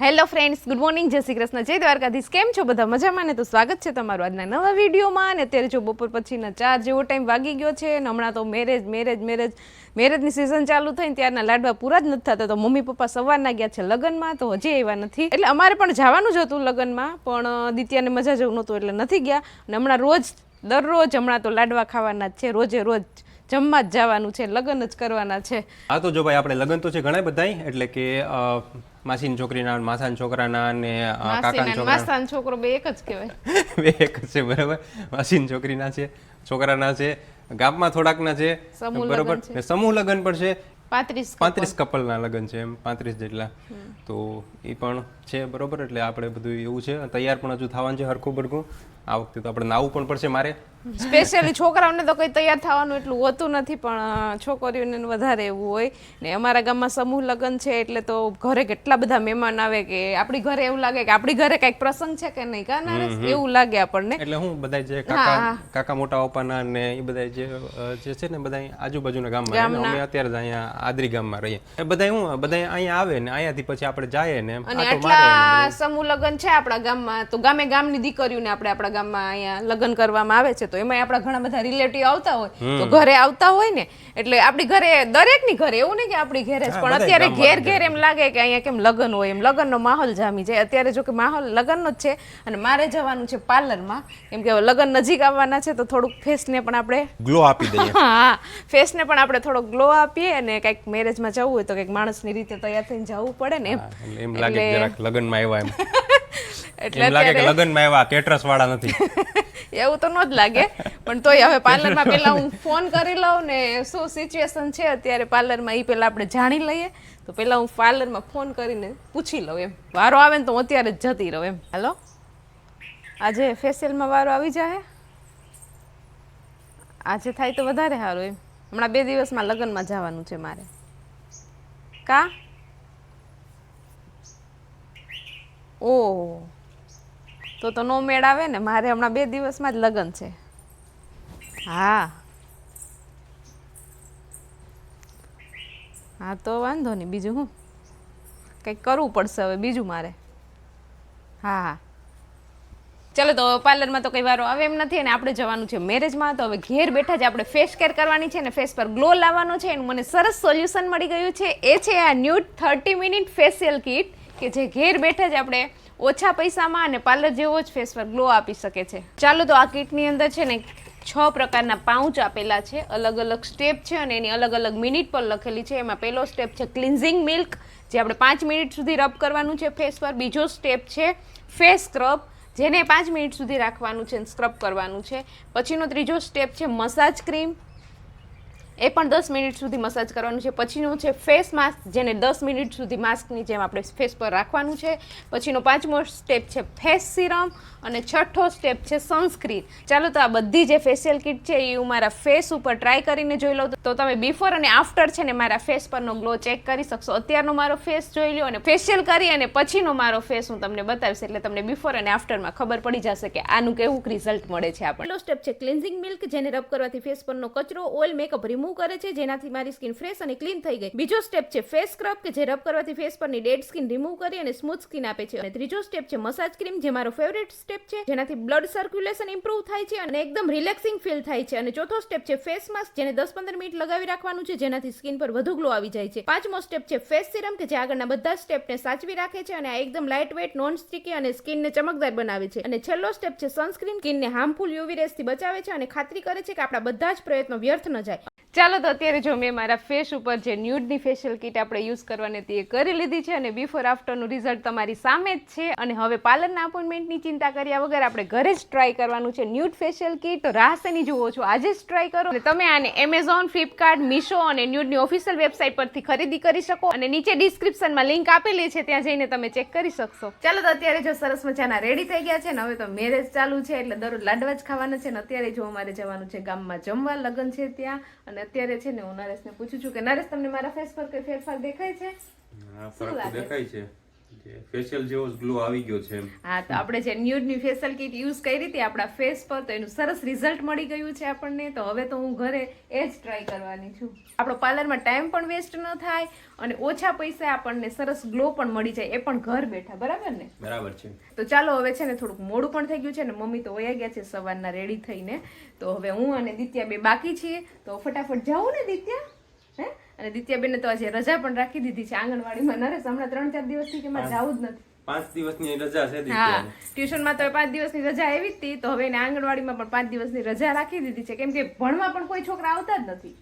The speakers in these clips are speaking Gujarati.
હેલો ફ્રેન્ડ્સ, ગુડ મોર્નિંગ, જય શ્રી કૃષ્ણ, જય દ્વારકાધીશ. કેમ છો બધા? મજામાં ને? તો સ્વાગત છે તમારું આજના નવા વિડીયોમાં. અને અત્યારે જો બપોર પછીના 4 જેવો ટાઈમ વાગી ગયો છે અને હમણાં તો મેરેજની સિઝન ચાલુ થઈને ત્યારના લાડવા પૂરા જ નથી થતા. તો મમ્મી પપ્પા સવારના ગયા છે લગ્નમાં, તો હજી આવ્યા નથી. એટલે અમારે પણ જવાનું જ હતું લગ્નમાં, પણ દિત્યાને મજા જેવું નહોતું એટલે નથી ગયા. અને હમણાં દરરોજ હમણાં તો લાડવા ખાવાના જ છે, રોજે રોજ જમવા જ જવાનું છે, લગ્ન જ કરવાના છે. હા તો જો ભાઈ આપણે લગ્ન તો છે ઘણા બધાય, એટલે કે માસીની છોકરીના, માસાના છોકરાના અને કાકાના છોકરાના. માસાનો છોકરો બે એક જ કહેવાય. બે એક જ છે, બરાબર. માસીની છોકરીના છે, છોકરાના છે, ગામમાં થોડાકના છે, બરાબર. ને સમૂહ લગ્ન પણ છે, 35 કપલના લગ્ન છે, એમ 35 જેટલા. તો એ પણ છે, બરોબર. એટલે આપણે બધું એવું છે, તૈયાર પણ હજુ થવાનું છે હરખું બરખું. આ વખતે તો આપણે નાવું પણ પડશે મારે. સ્પેશિયલી છોકરાઓને તો કંઈ તૈયાર થવાનું એટલું હોતું નથી, પણ છોકરીઓને વધારે એવું હોય. ને અમારા ગામમાં સમૂહ લગ્ન છે એટલે તો ઘરે કેટલા બધા મહેમાન આવે કે આપણી ઘરે એવું લાગે કે આપણી ઘરે કંઈક પ્રસંગ છે કે નહીં, કા નરેશ? એવું લાગે આપણને. એટલે હું બધા જે કાકા મોટા પપ્પાના ને એ બધા જે છે ને બધા આજુબાજુના ગામમાં, અમે અત્યારે જ અહીંયા આદરી ગામમાં રહીએ. એ બધા બધા અહીંયા આવે ને અહીંયાથી પછી આપણે જાય ને અને આટલા સમૂહ લગ્ન છે આપણા ગામમાં, તો ગામે ગામની દીકરીઓને આપણા ગામમાં અહીંયા લગ્ન કરવામાં આવે છે. તો એમાં આપણા ઘણા બધા રિલેટિવ આવતા હોય, તો ઘરે આવતા હોય ને, એટલે આપણી ઘરે દરેકની ઘરે એવું નહીં કે આપણી ઘરે જ, પણ અત્યારે ઘેર એમ લાગે કે અહીંયા કેમ લગ્ન હોય, એમ લગ્નનો માહોલ જામી જાય. અત્યારે જો કે માહોલ લગ્નનો જ છે. અને મારે જવાનું છે પાર્લરમાં, કેમ કે લગ્ન નજીક આવવાના છે, તો થોડુંક ફેસને પણ આપણે ગ્લો આપી દઈએ. હા, ફેસને પણ આપણે થોડો ગ્લો આપીએ, અને કંઈક મેરેજમાં જવું હોય તો કંઈક માણસની રીતે તૈયાર થઈને જવું પડે ને, એમ લાગે જરાક લગ્નમાં આવ્યા એમ. એટલે લાગે કે લગ્નમાં આવ્યા, કેટરસ વાળા નથી. એવું તો ન જ લાગે, પણ તોય હવે પાર્લરમાં પહેલા હું ફોન કરી લઉં ને શું સિચ્યુએશન છે અત્યારે પાર્લરમાં, એ પહેલા આપણે જાણી લઈએ. તો પહેલા હું પાર્લરમાં ફોન કરીને પૂછી લઉં, એમ વારો આવે ને તો હું અત્યારે જ જતી રહું એમ. હાલો, આજે ફેશિયલમાં વારો આવી જાય, આજે થાય તો વધારે સારું એમ. હમણાં 2 દિવસમાં લગ્નમાં જવાનું છે મારે. કા ઓ તો નો મેળ આવે ને, મારે હમણાં 2 દિવસમાં જ લગ્ન છે. હા તો વાંધો નહીં, બીજું હું કંઈક કરવું પડશે હવે બીજું મારે. હા ચાલો, તો પાર્લરમાં તો કઈ વારો આવે એમ નથી, અને આપણે જવાનું છે મેરેજમાં. તો હવે ઘેર બેઠા જ આપણે ફેસ કેર કરવાની છે ને ફેસ પર ગ્લો લાવવાનો છે. એનું મને સરસ સોલ્યુશન મળી ગયું છે. એ છે આ ન્યૂડ 30 મિનિટ ફેશિયલ કિટ, કે જે ઘેર બેઠા જ આપણે ઓછા પૈસામાં અને પાર્લર જેવો જ ફેસ પર ગ્લો આપી શકે છે. ચાલો, તો આ કિટની અંદર છે ને 6 પ્રકારના પાઉચ આપેલા છે, અલગ અલગ સ્ટેપ છે અને એની અલગ અલગ મિનિટ પર લખેલી છે. એમાં પહેલો સ્ટેપ છે ક્લિન્ઝિંગ મિલ્ક, જે આપણે 5 મિનિટ સુધી રબ કરવાનું છે ફેસ પર. બીજો સ્ટેપ છે ફેસ સ્ક્રબ, જેને 5 મિનિટ સુધી રાખવાનું છે અને સ્ક્રબ કરવાનું છે. પછીનો ત્રીજો સ્ટેપ છે મસાજ ક્રીમ, એ પણ 10 મિનિટ સુધી મસાજ કરવાનું છે. પછીનું છે ફેસ માસ્ક, જેને 10 મિનિટ સુધી માસ્કની જેમ આપણે ફેસ પર રાખવાનું છે. પછીનો 5મો સ્ટેપ છે ફેસ સિરમ, અને 6થો સ્ટેપ છે સનસ્ક્રીન. ચાલો, તો આ બધી જે ફેશિયલ કિટ છે એ હું મારા ફેસ ઉપર ટ્રાય કરીને જોઈ લઉં, તો તમે બિફોર અને આફ્ટર છે ને મારા ફેસ પરનો ગ્લો ચેક કરી શકશો. અત્યારનો મારો ફેસ જોઈ લો અને ફેશિયલ કરી અને પછીનો મારો ફેસ હું તમને બતાવીશ, એટલે તમને બિફોર અને આફ્ટરમાં ખબર પડી જશે કે આનું કેવું રિઝલ્ટ મળે છે આપણને. પહેલો સ્ટેપ છે ક્લિન્ઝિંગ મિલ્ક, જેને રબ કરવાથી ફેસ પરનો કચરો, ઓઇલ, મેકઅપ રિમૂવ કરે છે, જેનાથી મારી સ્કિન ફ્રેશ અને ક્લીન થઈ ગઈ. બીજો સ્ટેપ છે ફેસ સ્ક્રબ, કે જે રબ કરવાથી ફેસ પરની ડેડ સ્કિન રિમૂવ કરી અને સ્મૂથ સ્કિન આપે છે. અને ત્રીજો સ્ટેપ છે મસાજ ક્રીમ, જે મારો ફેવરેટ સ્ટેપ છે, જેનાથી બ્લડ સર્ક્યુલેશન ઇમ્પ્રૂવ થાય છે અને એકદમ રિલેક્સિંગ ફીલ થાય છે. અને ચોથો સ્ટેપ છે ફેસ માસ્ક, જેને 10-15 મિનિટ લગાવી રાખવાનું છે, જેનાથી સ્કિન પર વધુ ગ્લો આવી જાય છે. 5મો સ્ટેપ છે ફેસ સિરમ, કે જે આગળના બધા સ્ટેપને સાચવી રાખે છે અને આ એકદમ લાઇટ વેઇટ, નોન સ્ટિકી અને સ્કિનને ચમકદાર બનાવે છે. અને છેલ્લો સ્ટેપ છે સનસ્ક્રીન, સ્કિનને હાર્મફુલ યુવી રેઝથી બચાવે છે અને ખાતરી કરે છે કે આપણા બધા જ પ્રયત્નો વ્યર્થ ન જાય. ચાલો, તો અત્યારે જો મેં મારા ફેસ ઉપર જે ન્યૂડની ફેશિયલ કિટ આપણે યુઝ કરવાની હતી એ કરી લીધી છે, અને બિફોર આફ્ટરનું રિઝલ્ટ તમારી સામે જ છે. અને હવે પાર્લરના અપોઇન્ટમેન્ટની ચિંતા કર્યા વગર આપણે ઘરે જ ટ્રાય કરવાનું છે ન્યૂડ ફેશિયલ કિટ. તો રાહ શેની જુઓ છો, આજે જ ટ્રાય કરો. અને તમે આને એમેઝોન, ફ્લિપકાર્ટ, મીશો અને ન્યૂડની ઓફિશિયલ વેબસાઇટ પરથી ખરીદી કરી શકો, અને નીચે ડિસ્ક્રિપ્શનમાં લિંક આપેલી છે, ત્યાં જઈને તમે ચેક કરી શકશો. ચાલો, તો અત્યારે જો સરસ મજાના રેડી થઈ ગયા છે ને, હવે તો મેરેજ ચાલુ છે એટલે દરરોજ લાડવા જ ખાવાના છે. ને અત્યારે જો અમારે જવાનું છે ગામમાં જમવા, લગ્ન છે ત્યાં. અને અત્યારે છે ને હું નરેશને પૂછું છું કે નરેશ, તમને મારા ફેસ પર કોઈ ફેરફાર દેખાય છે? હા, ફરક દેખાય છે. ફેશિયલ જેવો ગ્લો આવી ગયો છે એમ. હા, તો આપણે જે ન્યૂડની ફેશિયલ કિટ યુઝ કરી હતી આપણા ફેસ પર, તો એનું સરસ રિઝલ્ટ મળી ગયું છે આપણને. તો હવે તો હું ઘરે એ જ ટ્રાય કરવાની છું. આપણો પાર્લરમાં ટાઈમ પણ વેસ્ટ ન થાય અને ઓછા પૈસા આપણને સરસ ગ્લો પણ મળી જાય, એ પણ ઘર બેઠા. બરાબર ને? બરાબર છે. તો ચાલો હવે છે ને થોડુંક મોડું પણ થઈ ગયું છે ને મમ્મી તો વયા ગયા છે સવારના રેડી થઈને. તો હવે હું અને દિત્યા બે બાકી છીએ, તો ફટાફટ જાઉં ને દિત્યા? હે? અને દિત્યાબેને તો આજે રજા પણ રાખી દીધી છે આંગણવાડીમાં. નરેશ હમણાં 3-4 દિવસથી કે મારે જવું જ નથી. 5 દિવસની રજા છે હા, દિત્યાને. ટ્યુશનમાં તો 5 દિવસની રજા આવી જ હતી, તો હવે એને આંગણવાડીમાં પણ 5 દિવસની રજા રાખી દીધી છે, કેમ કે ભણવા પણ કોઈ છોકરા આવતા જ નથી.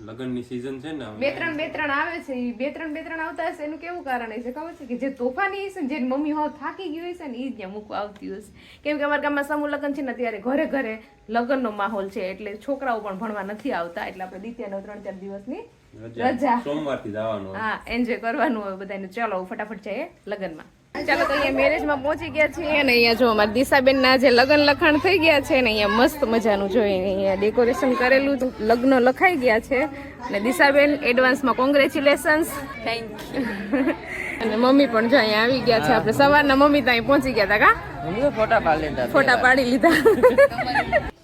લગનની સીઝન છે ને, બે ત્રણ આવે છે. ઈ બે ત્રણ આવતા હશે, એનું કેવું કારણ હશે ખબર છે? કે જે તોફાની હશે ને, જે મમ્મી હાવ થાકી ગઈ હશે ને, ઈ જ ત્યાં મૂકવા આવતી હશે. કેમ કે અમારા ગામમાં સમૂહ લગ્ન છે ને, ત્યારે ઘરે ઘરે લગ્નનો માહોલ છે, એટલે છોકરાઓ પણ ભણવા નથી આવતા. એટલે આપણે દિત્યાનો 3-4 દિવસની રજા, સોમવારથી જવાનું. હા, એન્જોય કરવાનું હોય બધાને. ચાલો ફટાફટ જઈએ લગ્નમાં. ચાલો તો અહીંયા મેરેજમાં પહોંચી ગયા છીએ અને અહીંયા જો અમારા દિશાબેનના જે લગ્ન લખાણ થઈ ગયા છે ને, અહીંયા મસ્ત મજાનું જોઈને અહીંયા ડેકોરેશન કરેલું, લગ્ન લખાઈ ગયા છે. અને દિશાબેન એડવાન્સમાં કોંગ્રેચ્યુલેશન્સ. Thank you. અને મમ્મી પણ જો અહીંયા આવી ગયા છે. આપણે સવારના મમ્મી ત્યાં પહોંચી ગયા હતા કા? ફોટા પાડી લીધા.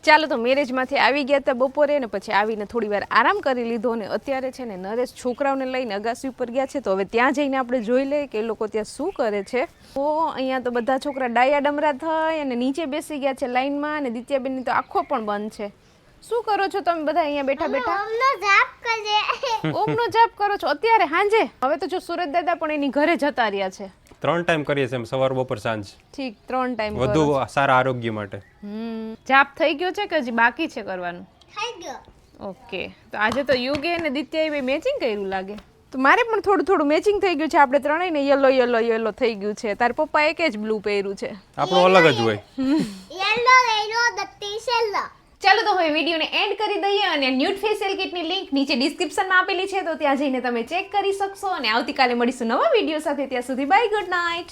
ચાલો તો મેરેજમાંથી આવી ગયા હતા બપોરે, ને પછી આવીને થોડી વાર આરામ કરી લીધો. અને અત્યારે છે ને નરેશ છોકરાઓને લઈને અગાસી ઉપર ગયા છે. તો હવે ત્યાં જઈને આપણે જોઈ લઈએ કે એ લોકો ત્યાં શું કરે છે. તો અહીંયા તો બધા છોકરા ડાયા ડમરા થઈ અને નીચે બેસી ગયા છે લાઈનમાં. અને દિત્યાબેનની તો આંખો પણ બંધ છે. શું કરો છો તમે બધા અહીંયા બેઠા બેઠા? ઓમનો જાપ કરો છો અત્યારે સાંજે? હવે તો જો સુરત દાદા પણ એની ઘરે જતા રહ્યા છે. 3 ટાઈમ કરીએ છીએ, સવાર બપોર સાંજ. ઠીક, 3 ટાઈમ વધુ સારા આરોગ્ય માટે. જાપ થઈ ગયો છે કે હજી બાકી છે કરવાનું? થઈ ગયો. ઓકે, તો આજે તો યુગે અને દિત્યાએ મેચિંગ કર્યું લાગે. તો મારે પણ થોડું મેચિંગ થઈ ગયું છે. આપણે ત્રણેય ને યલો થઈ ગયું છે. તાર પપ્પા એક જ બ્લુ પહેર્યું છે. આપણું અલગ જ હોય. ચાલો તો હવે વિડીયોને એન્ડ કરી દઈએ. અને ન્યૂડ ફેશિયલ કિટની લિંક નીચે ડિસ્ક્રિપ્શનમાં આપેલી છે, તો ત્યાં જઈને તમે ચેક કરી શકશો. અને આવતીકાલે મળીશું નવા વિડીયો સાથે. ત્યાં સુધી બાય, ગુડ નાઇટ.